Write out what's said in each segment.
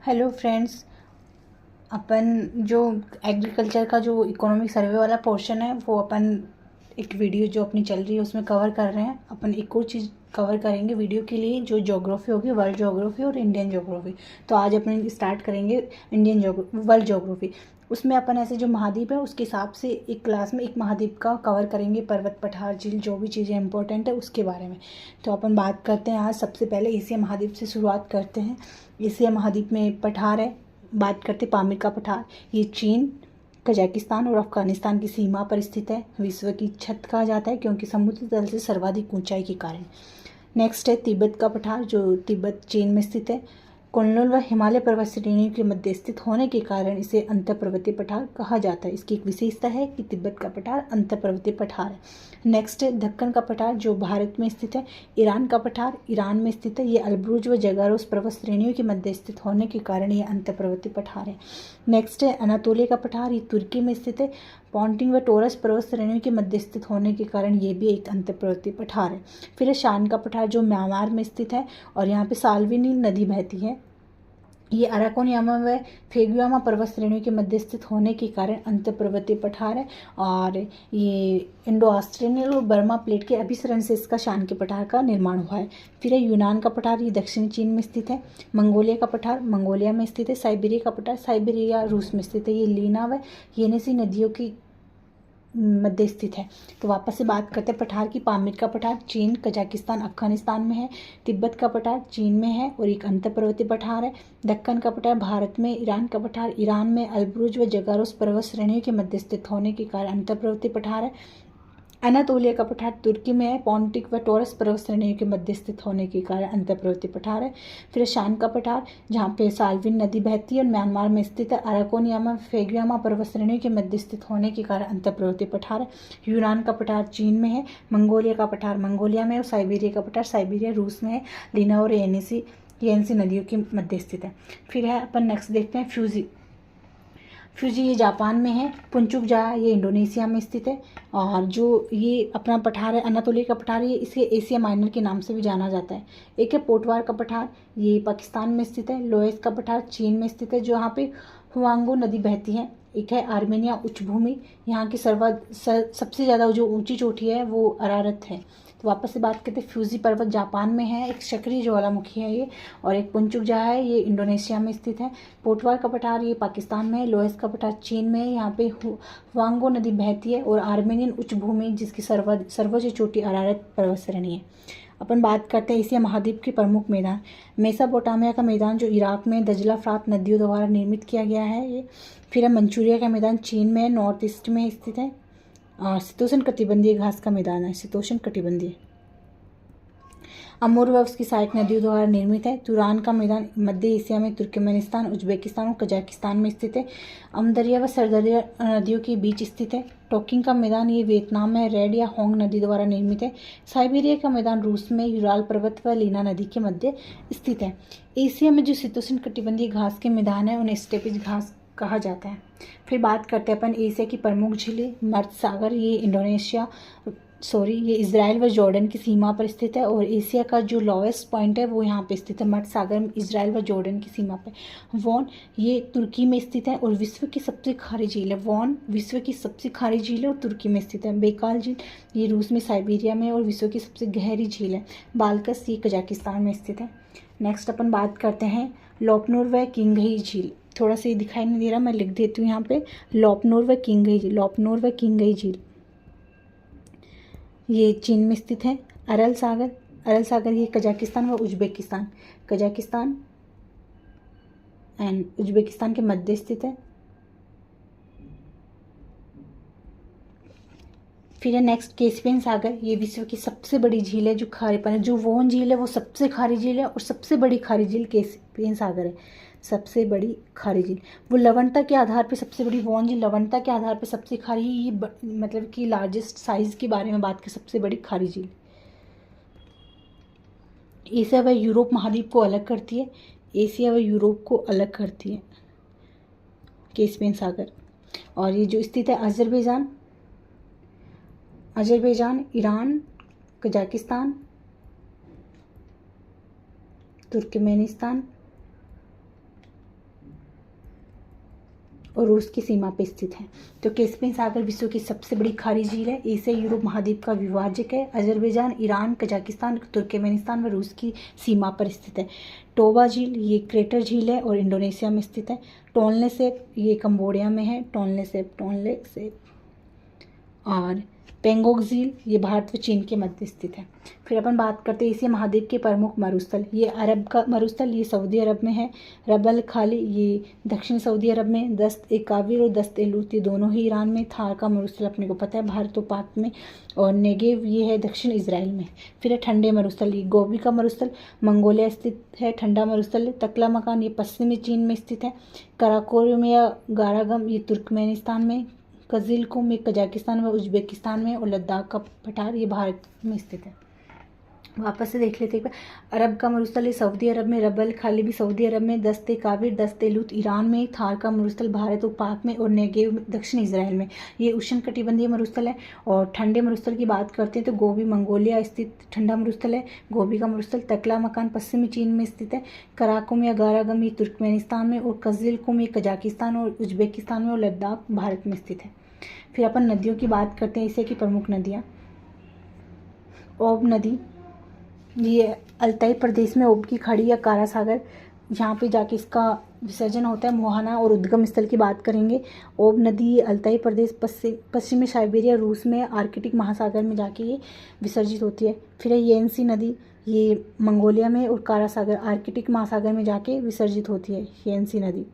Hello friends. अपन जो agriculture का जो इकोनॉमिक सर्वे वाला पोर्शन है वो अपन एक वीडियो जो अपनी चल रही है उसमें कवर कर रहे हैं। अपन एक और चीज़ कवर करेंगे वीडियो के लिए, जो ज्योग्राफी होगी, वर्ल्ड ज्योग्राफी और इंडियन ज्योग्राफी। तो आज अपन स्टार्ट करेंगे वर्ल्ड ज्योग्राफी। उसमें अपन ऐसे जो महाद्वीप है उसके हिसाब से एक क्लास में एक महाद्वीप का कवर करेंगे, पर्वत, पठार, झील, जो भी चीज़ें इंपॉर्टेंट है उसके बारे में। तो अपन बात करते हैं आज सबसे पहले एशिया महाद्वीप से शुरुआत करते हैं। एशिया महाद्वीप में पठार है। बात करते पामीर का पठार। ये चीन, कजाकिस्तान और अफगानिस्तान की सीमा पर स्थित है। विश्व की छत कहा जाता है क्योंकि समुद्र तल से सर्वाधिक ऊंचाई के कारण। नेक्स्ट है तिब्बत का पठार, जो तिब्बत चीन में स्थित है। कुनलुन व हिमालय पर्वत श्रेणियों के मध्य स्थित होने के कारण इसे अंतर्पर्वतीय पठार कहा जाता है। इसकी एक विशेषता है कि तिब्बत का पठार अंतर्पर्वतीय पठार है। नेक्स्ट है दक्कन का पठार, जो भारत में स्थित है। ईरान का पठार ईरान में स्थित है। ये अल्ब्रुज व जगारोस पर्वत श्रेणियों के मध्य स्थित होने के कारण ये अंतर्पर्वतीय पठार है। नेक्स्ट है अनातोलिया का पठार, ये तुर्की में स्थित है। पॉन्टिंग व टोरस पर्वत श्रेणियों के मध्य स्थित होने के कारण ये भी एक अंतर्पर्वतीय पठार है। फिर है शान का पठार, जो म्यांमार में स्थित है और यहाँ पे साल्विनी नदी बहती है। ये अराकोनयामा व फेगुयामा पर्वत श्रेणियों के मध्य स्थित होने के कारण अंतर्पर्वतीय पठार है। और ये इंडो ऑस्ट्रेलियन और बर्मा प्लेट के अभिसरण से इसका शान के पठार का निर्माण हुआ है। फिर है यूनान का पठार, ये दक्षिणी चीन में स्थित है। मंगोलिया का पठार मंगोलिया में स्थित है। साइबेरिया का पठार साइबेरिया रूस में स्थित है। ये लीना व येनेसी नदियों की मध्य स्थित है। तो वापस से बात करते हैं पठार की। पामीर का पठार चीन, कजाकिस्तान, अफगानिस्तान में है। तिब्बत का पठार चीन में है और एक अंतर्पर्वतीय पठार है। दक्कन का पठार भारत में। ईरान का पठार ईरान में अल्ब्रुज व जगारोस पर्वत श्रेणियों के मध्य स्थित होने के कारण अंतर्पर्वतीय पठार है। अनातोलिया का पठार तुर्की में है। पॉन्टिक व टोरस पर्वत श्रेणियों के मध्य स्थित होने के कारण अंतर्पर्वतीय पठार है। फिर शान का पठार, जहाँ पे साल्विन नदी बहती है और म्यांमार में स्थित है। अराकोनयामा फेगुयामा पर्वत श्रेणियों के मध्य स्थित होने के कारण अंतर्पर्वतीय पठार है। यूनान का पठार चीन में है। मंगोलिया का पठार मंगोलिया में और साइबेरिया का पठार साइबेरिया रूस में है। लीना और येनेसी नदियों के मध्य स्थित है। फिर है अपन नेक्स्ट देखते हैं फ्यूजी, ये जापान में है। पुंचुकजा ये इंडोनेशिया में स्थित है। और जो ये अपना पठार है अनातोलिया का पठार, ये इसे एशिया माइनर के नाम से भी जाना जाता है। एक है पोटवार का पठार, ये पाकिस्तान में स्थित है। लोएस का पठार चीन में स्थित है, जो यहाँ पे हुआंगो नदी बहती है। एक है आर्मेनिया उच्च भूमि, यहाँ की सबसे ज़्यादा जो ऊंची चोटी है वो अरारत है। तो वापस से बात करते हैं फ्यूजी पर्वत जापान में है। एक चक्रीय ज्वालामुखी है ये। और एक पुंचुकजा है, ये इंडोनेशिया में स्थित है। पोटवार का पठार ये पाकिस्तान में है। लोएस का पठार चीन में है। यहाँ पे हुआंगो नदी बहती है। और आर्मेनियन उच्च भूमि, जिसकी सर्वोच्च चोटी अरारत पर्वत श्रेणी है। अपन बात करते हैं एशिया महाद्वीप के प्रमुख मैदान। मेसोपोटामिया का मैदान, जो इराक में दजला फ्रात नदियों द्वारा निर्मित किया गया है ये। फिर है मंचूरिया का मैदान, चीन में नॉर्थ ईस्ट में स्थित है। और शीतोष्ण कटिबंधीय घास का मैदान है, शीतोष्ण कटिबंधीय। अमूर व उसकी सहायक नदियों द्वारा निर्मित है। तुरान का मैदान मध्य एशिया में तुर्कमेनिस्तान, उज्बेकिस्तान और कजाकिस्तान में स्थित है। अमदरिया व सरदरिया नदियों के बीच स्थित है। टोकिंग का मैदान ये वियतनाम में रेड या होंग नदी द्वारा निर्मित है। साइबेरिया का मैदान रूस में यूराल पर्वत व लीना नदी के मध्य स्थित है। एशिया में जो शीतोष्ण कटिबंधीय घास के मैदान है उन्हें स्टेपिज घास कहा जाता है। फिर बात करते हैं अपन एशिया की प्रमुख झीलें। मर्द सागर ये इजराइल व जॉर्डन की सीमा पर स्थित है। और एशिया का जो लोएस्ट पॉइंट है वो यहाँ पे स्थित है, मर्द सागर, इजराइल व जॉर्डन की सीमा पर। वॉन ये तुर्की में स्थित है और विश्व की सबसे खारी झील है। वॉन विश्व की सबसे खारी झील है और तुर्की में स्थित है। बेकाल झील ये रूस में साइबेरिया में और विश्व की सबसे गहरी झील है। बाल्कस ये कजाकिस्तान में स्थित है। नेक्स्ट अपन बात करते हैं लोपनूर व किंगही झील। थोड़ा सा ये दिखाई नहीं दे रहा, मैं लिख देती हूँ यहाँ पे। लोपनूर व किंगही झील ये चीन में स्थित है। अरल सागर ये कजाकिस्तान व कजाकिस्तान एंड उज्बेकिस्तान के मध्य स्थित है। फिर है नेक्स्ट कैस्पियन सागर, ये विश्व की सबसे बड़ी झील है जो खारेपन है। जो वोन झील है वो सबसे खारी झील है और सबसे बड़ी खारी झील कैस्पियन सागर है। सबसे बड़ी खारी झील वो लवणता के आधार पर सबसे बड़ी, वॉन झील लवणता के आधार पर सबसे खारी, ये मतलब कि लार्जेस्ट साइज के बारे में बात करें सबसे बड़ी खारी झील। एशिया व यूरोप महाद्वीप को अलग करती है। कैस्पियन सागर। और ये जो स्थित है अजरबैजान, ईरान, कजाकिस्तान, तुर्कमेनिस्तान और रूस की सीमा पर स्थित है। तो कैस्पियन सागर विश्व की सबसे बड़ी खारी झील है। एशिया यूरोप महाद्वीप का विभाजक है। अजरबैजान, ईरान, कजाकिस्तान, तुर्कमेनिस्तान व रूस की सीमा पर स्थित है। टोबा झील ये क्रेटर झील है और इंडोनेशिया में स्थित है। टोनले सैप ये कंबोडिया में है। टोनले सैप और पेंगोंग झील ये भारत व चीन के मध्य स्थित है। फिर अपन बात करते हैं एशिया महाद्वीप के प्रमुख मरुस्थल। ये अरब का मरुस्थल ये सऊदी अरब में है। रबल खाली ये दक्षिण सऊदी अरब में। दस्त ए काबिर और दस्त ए लूत ये दोनों ही ईरान में। थार का मरुस्थल अपने को पता है भारत और पाक में। और नेगेव ये है दक्षिण इजराइल में। फिर है ठंडे मरुस्थल। ये गोबी का मरुस्थल मंगोलिया स्थित है। ठंडा मरुस्थल तकला मकान ये पश्चिमी चीन में स्थित है। कराकोरम या गारागम ये तुर्कमेनिस्तान में। कजिलकुम ये कजाकिस्तान में उज्बेकिस्तान में। और लद्दाख का पठार ये भारत में स्थित है। वापस से देख लेते हैं। अरब का मरुस्थल ये सऊदी अरब में। रबल खाली भी सऊदी अरब में। दस्त ए काबिर दस्त ए लूत ईरान में। थार का मरुस्थल भारत और पाक में। और नेगेव दक्षिण इजराइल में। ये उष्णकटिबंधीय मरुस्थल है। और ठंडे मरुस्थल की बात करते हैं तो गोबी मंगोलिया स्थित ठंडा मरुस्थल है। गोबी का मरुस्थल तकला मकान पश्चिमी चीन में स्थित है। कराकुम या गारागम ये तुर्कमेनिस्तान में। और कजिलकुम ये कजाकिस्तान और उज्बेकिस्तान में। और लद्दाख भारत में स्थित है। फिर अपन नदियों की बात करते हैं। एशिया की प्रमुख नदियाँ। ओब नदी ये अल्ताई प्रदेश में ओब की खाड़ी या कारा सागर यहाँ पे जाके इसका विसर्जन होता है। मोहाना और उद्गम स्थल की बात करेंगे। ओब नदी अल्ताई प्रदेश पश्चिमी साइबेरिया रूस में आर्कटिक महासागर में जाके ये विसर्जित होती है। फिर है येंसी नदी ये मंगोलिया में। और कारा सागर आर्कटिक महासागर में जाके विसर्जित होती है येंसी नदी।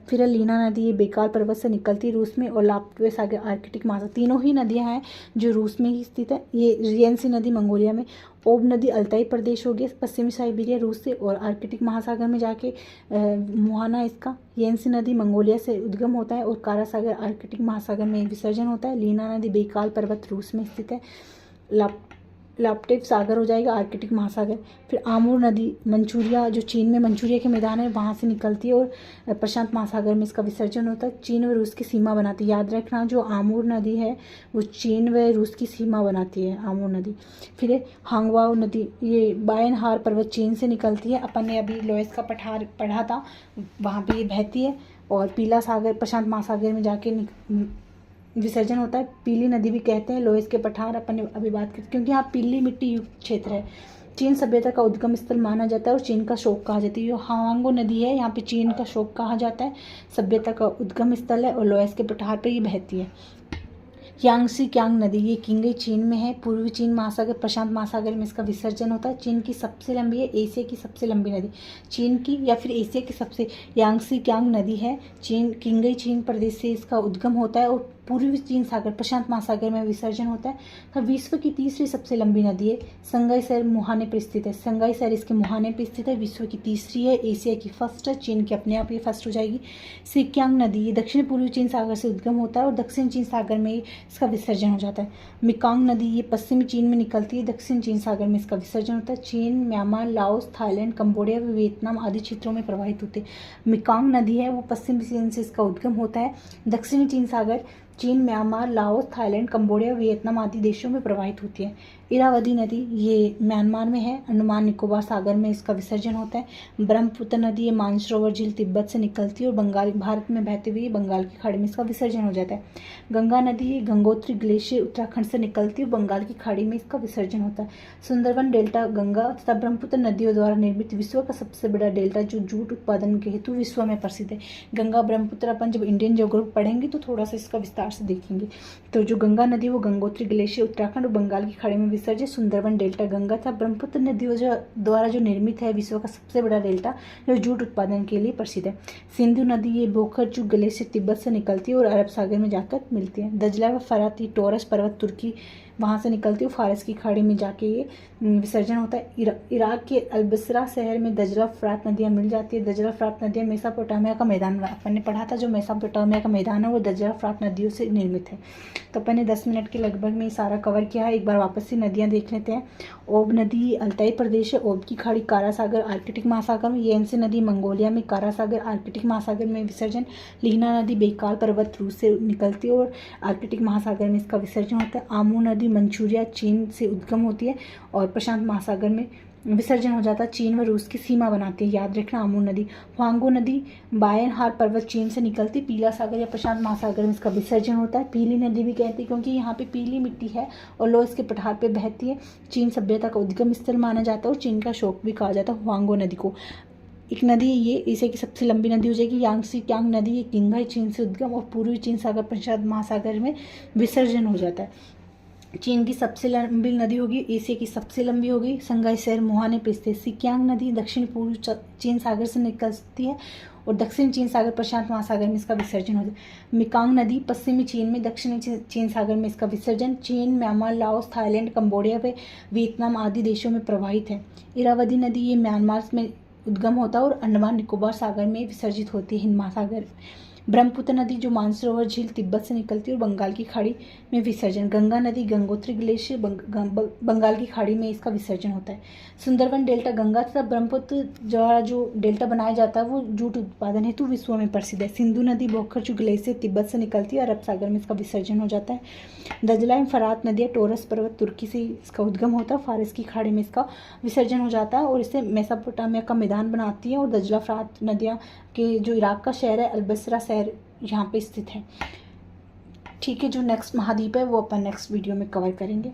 फिर है लीना नदी ये बेकाल पर्वत से निकलती है रूस में। और लाप्टवे सागर आर्कटिक महासागर तीनों ही नदियां हैं जो रूस में ही स्थित है। ये येंसी नदी मंगोलिया में। ओब नदी अल्ताई प्रदेश हो गया पश्चिमी साइबेरिया रूस से। और आर्कटिक महासागर में जाके मोहाना इसका। येंसी नदी मंगोलिया से उद्गम होता है। और कारा सागर आर्कटिक महासागर में विसर्जन होता है। लीना नदी बेकाल पर्वत रूस में स्थित है। लाप्टेव सागर हो जाएगा आर्कटिक महासागर। फिर आमूर नदी मंचूरिया जो चीन में मंचूरिया के मैदान है वहाँ से निकलती है। और प्रशांत महासागर में इसका विसर्जन होता है। चीन व रूस की सीमा बनाती है। याद रखना जो आमूर नदी है वो चीन व रूस की सीमा बनाती है आमूर नदी। फिर है हांगवाओ नदी ये बायनहार पर्वत चीन से निकलती है। अपन ने अभी लोएस का पठार पढ़ा था वहाँ पर ये बहती है। और पीला सागर प्रशांत महासागर में जाके विसर्जन होता है। पीली नदी भी कहते हैं लोएस के पठार अपन ने अभी बात की क्योंकि यहाँ पीली मिट्टी युक्त क्षेत्र है। चीन सभ्यता का उद्गम स्थल माना जाता है और चीन का शोक कहा जाता है। जो हांगो नदी है यहाँ पे चीन का शोक कहा जाता है। सभ्यता का उद्गम स्थल है और लोएस के पठार पर ये बहती है। यांगसी क्यांग नदी ये किंगई चीन में है। पूर्वी चीन महासागर प्रशांत महासागर में इसका विसर्जन होता है। चीन की सबसे लंबी है। एशिया की सबसे लंबी नदी चीन की या फिर एशिया की सबसे यांगसी क्यांग नदी है। चीन किंगई चीन प्रदेश से इसका उद्गम होता है। और पूर्वी चीन सागर प्रशांत महासागर में विसर्जन होता है। तो विश्व की तीसरी सबसे लंबी नदी है। संगाई शहर मुहाने पर स्थित है। संगाई शहर इसके मुहाने पर स्थित है। विश्व की तीसरी है। एशिया की फर्स्ट है। चीन की अपने आप ये फर्स्ट हो जाएगी। सिक्यांग नदी ये दक्षिण पूर्वी चीन सागर से उद्गम होता है और दक्षिण चीन सागर में इसका विसर्जन हो जाता है। मिकांग नदी ये पश्चिमी चीन में निकलती है। दक्षिण चीन सागर में इसका विसर्जन होता है। चीन म्यांमार लाओस थाईलैंड कंबोडिया व वियतनाम आदि क्षेत्रों में प्रवाहित होते हैं। मिकांग नदी है वो पश्चिमी चीन से इसका उद्गम होता है। दक्षिणी चीन सागर चीन Myanmar Laos Thailand Cambodia Vietnam आदि देशों में प्रवाहित होती है। इरावदी नदी ये म्यांमार में है। अंडमान निकोबार सागर में इसका विसर्जन होता है। ब्रह्मपुत्र नदी ये मानसरोवर झील तिब्बत से निकलती है और बंगाल भारत में बहते हुए बंगाल की खाड़ी में इसका विसर्जन हो जाता है। गंगा नदी ये गंगोत्री ग्लेशियर उत्तराखंड से निकलती है और बंगाल की खाड़ी में इसका विसर्जन होता है। सुंदरबन डेल्टा गंगा तथा ब्रह्मपुत्र नदियों द्वारा निर्मित विश्व का सबसे बड़ा डेल्टा जो जूट उत्पादन के हेतु विश्व में प्रसिद्ध है। गंगा ब्रह्मपुत्र अपन जब इंडियन ज्योग्राफी पढ़ेंगे तो थोड़ा सा इसका विस्तार से देखेंगे। तो जो गंगा नदी वो गंगोत्री ग्लेशियर उत्तराखंड और बंगाल की खाड़ी में विसर्जित सुंदरबन डेल्टा गंगा था ब्रह्मपुत्र नदियों द्वारा जो निर्मित है विश्व का सबसे बड़ा डेल्टा जो जूट उत्पादन के लिए प्रसिद्ध है। सिंधु नदी ये बोखरचू ग्लेशियर तिब्बत से निकलती है और अरब सागर में जाकर मिलती है। दजला व फरात ये टोरस पर्वत तुर्की वहाँ से निकलती है। फारस की खाड़ी में जाके ये विसर्जन होता है। इराक के अलबसरा शहर में दजला फरात नदियाँ मिल जाती है। दजला फरात नदियाँ मेसोपोटामिया का मैदान अपन ने पढ़ा था। जो मेसोपोटामिया का मैदान है वो दजला फरात नदियों से निर्मित है। तो अपन ने 10 मिनट के लगभग में सारा कवर किया है। एक बार वापस से नदियाँ देख लेते हैं। ओब नदी अल्ताई प्रदेश है। ओब की खाड़ी कारा सागर आर्कटिक महासागर में। येंसी नदी मंगोलिया में। कारा सागर आर्कटिक महासागर में विसर्जन। लीना नदी बेकाल पर्वत रूस से निकलती है और आर्कटिक महासागर में इसका विसर्जन होता है। आमू नदी मंचूरिया चीन से उद्गम होती है और प्रशांत महासागर में विसर्जन हो जाता है। चीन व रूस की सीमा बनाती है, याद रखना, आमू नदी। हुआंगो नदी बायनहार पर्वत चीन से निकलती पीला सागर या प्रशांत महासागर में इसका विसर्जन होता है। पीली नदी भी कहती है क्योंकि यहाँ पे पीली मिट्टी है और लो इसके पठार पे बहती है। चीन सभ्यता का उद्गम स्थल माना जाता है और चीन का शोक भी कहा जाता है हुआंगो नदी को। एक नदी ये एशिया की सबसे लंबी नदी हो जाएगी यांगसी क्यांग नदी। ये किंगहाई चीन से उद्गम और पूर्वी चीन सागर प्रशांत महासागर में विसर्जन हो जाता है। चीन की सबसे लंबी नदी होगी, एशिया की सबसे लंबी होगी संगाई शहर मुहाने पे स्थित। सिक्यांग नदी दक्षिण पूर्व चीन सागर से निकलती है और दक्षिण चीन सागर प्रशांत महासागर में इसका विसर्जन होता है। मिकांग नदी पश्चिमी चीन में दक्षिणी चीन सागर में इसका विसर्जन। चीन, म्यांमार, लाओस, थाईलैंड, कंबोडिया व वियतनाम आदि देशों में प्रवाहित है। इरावदी नदी ये म्यांमार में उद्गम होता है और अंडमान निकोबार सागर में विसर्जित होती है, हिंद महासागर। ब्रह्मपुत्र नदी जो मानसरोवर झील तिब्बत से निकलती है और बंगाल की खाड़ी में विसर्जन। गंगा नदी गंगोत्री ग्लेशियर बंगाल की खाड़ी में इसका विसर्जन होता है। सुंदरवन डेल्टा गंगा तथा ब्रह्मपुत्र द्वारा जो डेल्टा बनाया जाता है वो जूट उत्पादन हेतु विश्व में प्रसिद्ध है। सिंधु नदी बोखरचू ग्लेशियर तिब्बत से निकलती है, अरब सागर में इसका विसर्जन हो जाता है। दजला एवं फरात नदियाँ टोरस पर्वत तुर्की से इसका उद्गम होता है, फारस की खाड़ी में इसका विसर्जन हो जाता है और इसे मेसोपोटामिया का मैदान बनाती है। और दजला फरात नदियाँ के जो इराक का शहर है अलबसरा शहर यहाँ पे स्थित है। ठीक है, जो नेक्स्ट महाद्वीप है वो अपन नेक्स्ट वीडियो में कवर करेंगे।